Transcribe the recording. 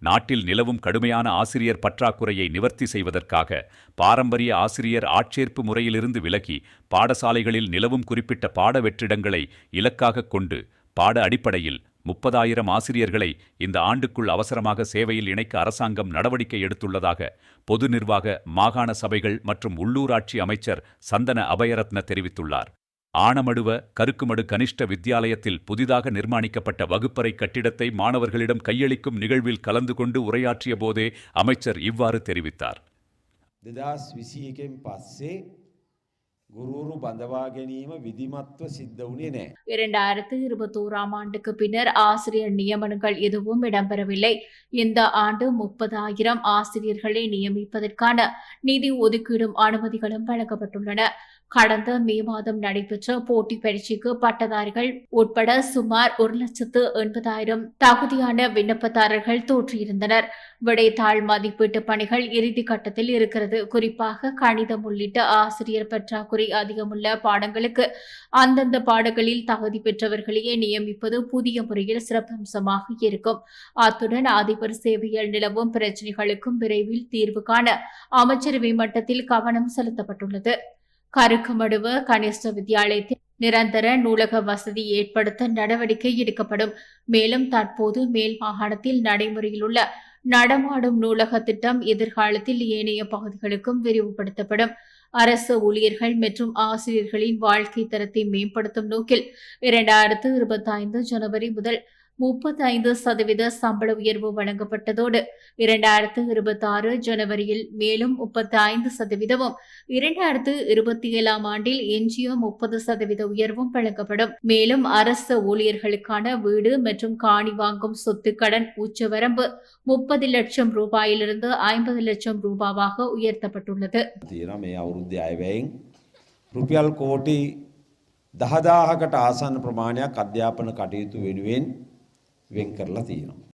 நாட்டில் நிலவும் கடுமையான ஆசிரியர் பற்றாக்குறையை நிவர்த்தி செய்வதற்காக பாரம்பரிய ஆசிரியர் ஆட்சேர்ப்பு முறையிலிருந்து விலகி பாடசாலைகளில் நிலவும் குறிப்பிட்ட பாட வெற்றிடங்களை இலக்காகக் கொண்டு பாட அடிப்படையில் 30,000 ஆசிரியர்களை இந்த ஆண்டுக்குள் அவசரமாக சேவையில் இணைக்க அரசாங்கம் நடவடிக்கை எடுத்துள்ளதாக பொது நிர்வாக, மாகாண சபைகள் மற்றும் உள்ளூராட்சி அமைச்சர் சந்தன அபயரத்ன தெரிவித்துள்ளார். ஆனமடுவ கருக்குமடு கனிஷ்ட வித்தியாலயத்தில் புதிதாக நிர்மாணிக்கப்பட்ட வகுப்பறை கட்டிடத்தை மாணவர்களிடம் கையளிக்கும் நிகழ்வில் கலந்து கொண்டு உரையாற்றிய போதே அமைச்சர் இவ்வாறு தெரிவித்தார். குருரு பந்தவா ගැනීම විධිමත්ව සිද්ධ වුණේ නැහැ. 2021ஆம் ஆண்டுக்கு பின்னர் ஆசிரியர் நியமனங்கள் எதுவும் இடம்பெறவில்லை. இந்த ஆண்டு 30,000 ஆசிரியர்களை நியமிப்பதற்கான நிதி ஒதுக்கீடும் அனுமதிகளும் வழங்கப்பட்டுள்ளன. கடந்த மே மாதம் நடைபெற்ற போட்டி பரீட்சைக்கு பட்டதாரிகள் உட்பட சுமார் 1,80,000 தகுதியான விண்ணப்பதாரர்கள் தோற்றியிருந்தனர். விடைத்தாள் மதிப்பீட்டு பணிகள் இறுதி கட்டத்தில் இருக்கிறது. குறிப்பாக கணிதம் உள்ளிட்ட ஆசிரியர் பற்றாக்குறை அதிகமுள்ள பாடங்களுக்கு அந்தந்த பாடங்களில் தகுதி பெற்றவர்களையே நியமிப்பது புதிய முறையில் சிறப்பம்சமாக இருக்கும். அத்துடன் அதிபர் சேவையில் நிலவும் பிரச்சினைகளுக்கும் விரைவில் தீர்வு காண அமைச்சரவை மட்டத்தில் கவனம் செலுத்தப்பட்டுள்ளது. கருக்குமடுவ கனிஷ்ட வித்தியாலயத்தில் நிரந்தர நூலக வசதி ஏற்படுத்த நடவடிக்கை எடுக்கப்படும். மேலும் தற்போது மேல் மாகாணத்தில் நடைமுறையில் உள்ள நடமாடும் நூலக திட்டம் எதிர்காலத்தில் ஏனைய பகுதிகளுக்கும் விரிவுபடுத்தப்படும். அரசு ஊழியர்கள் மற்றும் ஆசிரியர்களின் வாழ்க்கை தரத்தை மேம்படுத்தும் நோக்கில் 2025 ஜனவரி முதல் 35% சம்பள உயர்வு வழங்கப்பட்டதோடு 2026 ஜனவரியில் மேலும் 35%, 2027ஆம் ஆண்டில் எஞ்சிய 30% உயர்வும் வழங்கப்படும். மேலும் அரசு ஊழியர்களுக்கான வீடு மற்றும் காணி வாங்கும் சொத்து கடன் உச்சவரம்பு 30 லட்சம் ரூபாயிலிருந்து 50 லட்சம் ரூபாவாக உயர்த்தப்பட்டுள்ளது. රුපියල් කෝටි 10,000කට ආසන්න ප්‍රමාණයක් අධ්‍යාපන කටයුතු වෙනුවෙන් වෙන් කරලා තියෙනවා.